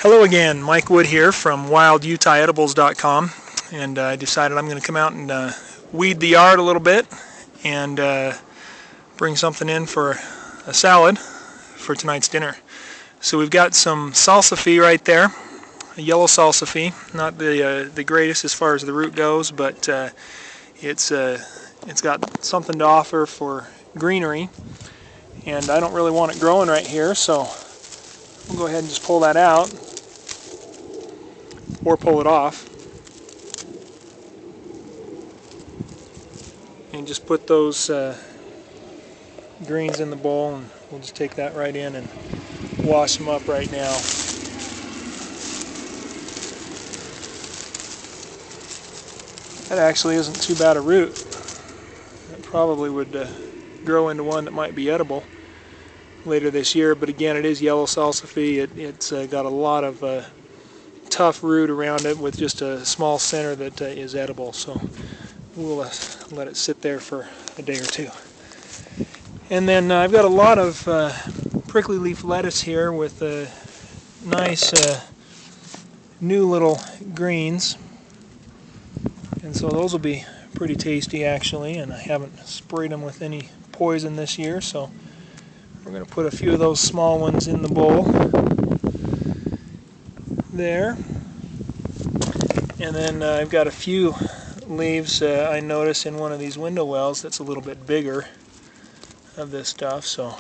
Hello again, Mike Wood here from WildUtahEdibles.com, and I decided I'm going to come out and weed the yard a little bit and bring something in for a salad for tonight's dinner. So we've got some salsify right there, a yellow salsify, not the greatest as far as the root goes, but it's got something to offer for greenery, and I don't really want it growing right here, so we'll go ahead and just pull that out or pull it off and just put those greens in the bowl, and we'll just take that right in and wash them up right now. That actually isn't too bad a root. It probably would grow into one that might be edible later this year, but again, it is yellow salsify. It's got a lot of tough root around it with just a small center that is edible, so we'll let it sit there for a day or two. And then I've got a lot of prickly leaf lettuce here with nice new little greens, and so those will be pretty tasty actually, and I haven't sprayed them with any poison this year, so we're going to put a few of those small ones in the bowl there. And then I've got a few leaves I notice in one of these window wells that's a little bit bigger of this stuff, so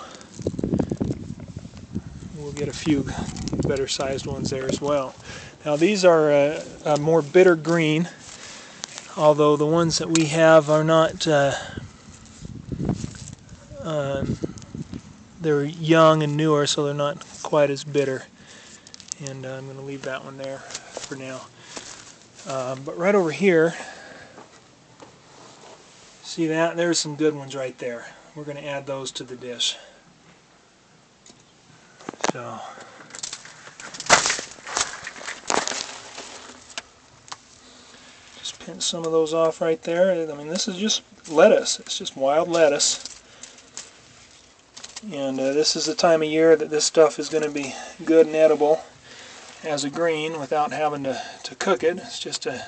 we'll get a few better sized ones there as well. Now these are a more bitter green, although the ones that we have are not, they're young and newer, so they're not quite as bitter. And I'm going to leave that one there for now. But right over here, see that? There's some good ones right there. We're going to add those to the dish. So, just pinch some of those off right there. I mean, this is just lettuce. It's just wild lettuce. And this is the time of year that this stuff is going to be good and edible as a green without having to cook it. It's just an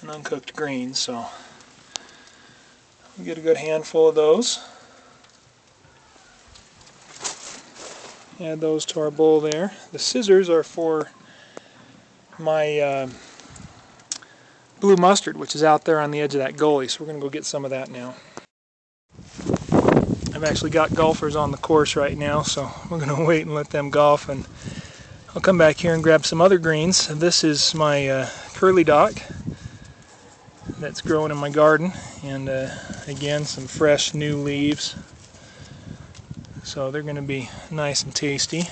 uncooked green, so we'll get a good handful of those. Add those to our bowl there. The scissors are for my blue mustard, which is out there on the edge of that gully, so we're going to go get some of that now. I've actually got golfers on the course right now, so we're going to wait and let them golf, and I'll come back here and grab some other greens. This is my curly dock that's growing in my garden, and again, some fresh new leaves. So they're going to be nice and tasty.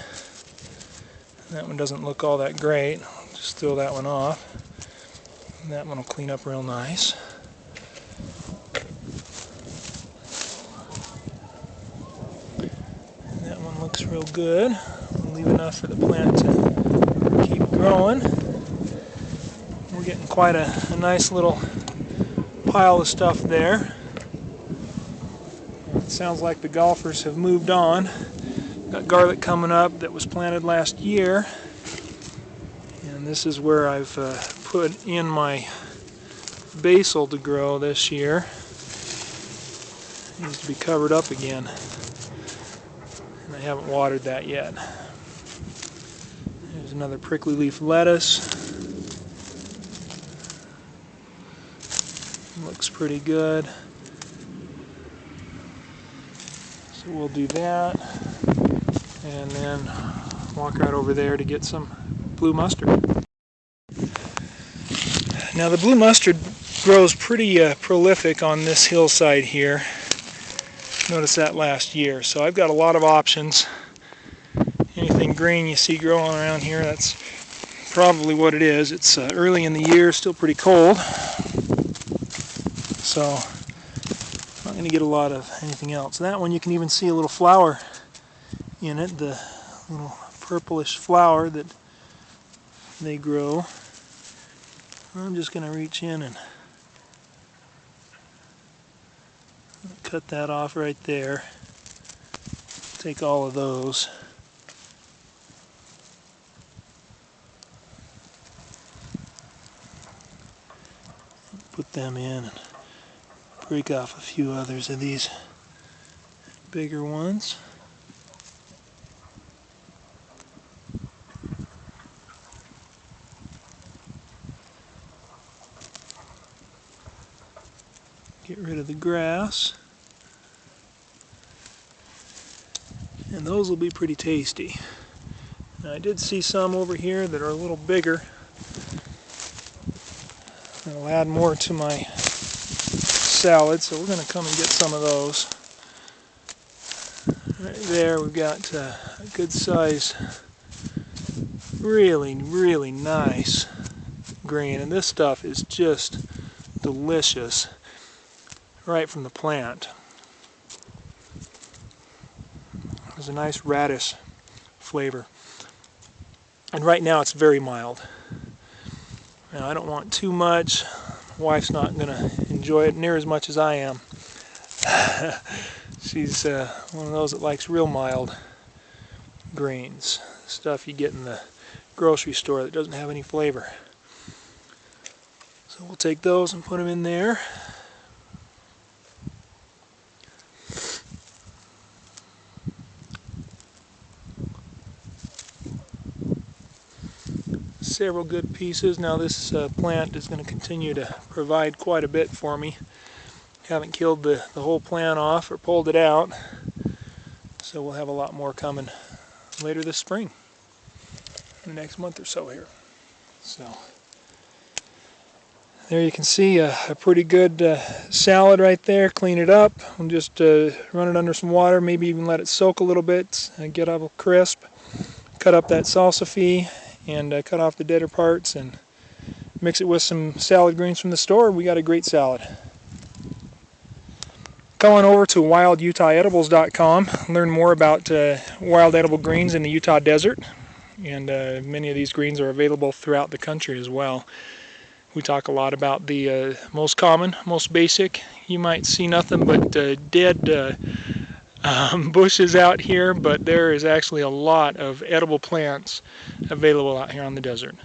That one doesn't look all that great. I'll just throw that one off. That one will clean up real nice. And that one looks real good. We'll leave enough for the plant to keep growing. We're getting quite a nice little pile of stuff there. It sounds like the golfers have moved on. Got garlic coming up that was planted last year, and this is where I've put in my basil to grow this year. It needs to be covered up again, and I haven't watered that yet. There's another prickly leaf lettuce. Looks pretty good. So we'll do that, and then walk right over there to get some blue mustard. Now the blue mustard grows pretty prolific on this hillside here. Noticed that last year. So I've got a lot of options. Anything green you see growing around here, that's probably what it is. It's early in the year, still pretty cold. So I'm not going to get a lot of anything else. That one you can even see a little flower in it, the little purplish flower that they grow. I'm just going to reach in and cut that off right there. Take all of those. put them in and break off a few others of these bigger ones. Get rid of the grass. And those will be pretty tasty. Now, I did see some over here that are a little bigger. I'll add more to my salad, so we're going to come and get some of those. Right there we've got a good size, really, really nice green. And this stuff is just delicious right from the plant. There's a nice radish flavor. And right now it's very mild. Now I don't want too much. My wife's not going to enjoy it near as much as I am. She's one of those that likes real mild greens. Stuff you get in the grocery store that doesn't have any flavor. So we'll take those and put them in there. Several good pieces. Now this plant is going to continue to provide quite a bit for me. Haven't killed the whole plant off or pulled it out, so we'll have a lot more coming later this spring, in the next month or so here. So there you can see a pretty good salad right there. Clean it up and just run it under some water, maybe even let it soak a little bit and get up crisp. Cut up that salsify and cut off the deader parts and mix it with some salad greens from the store. We got a great salad. Come on over to wildutahedibles.com, learn more about wild edible greens in the Utah desert, and many of these greens are available throughout the country as well. We talk a lot about the most common, most basic. You might see nothing but dead bushes out here, but there is actually a lot of edible plants available out here on the desert.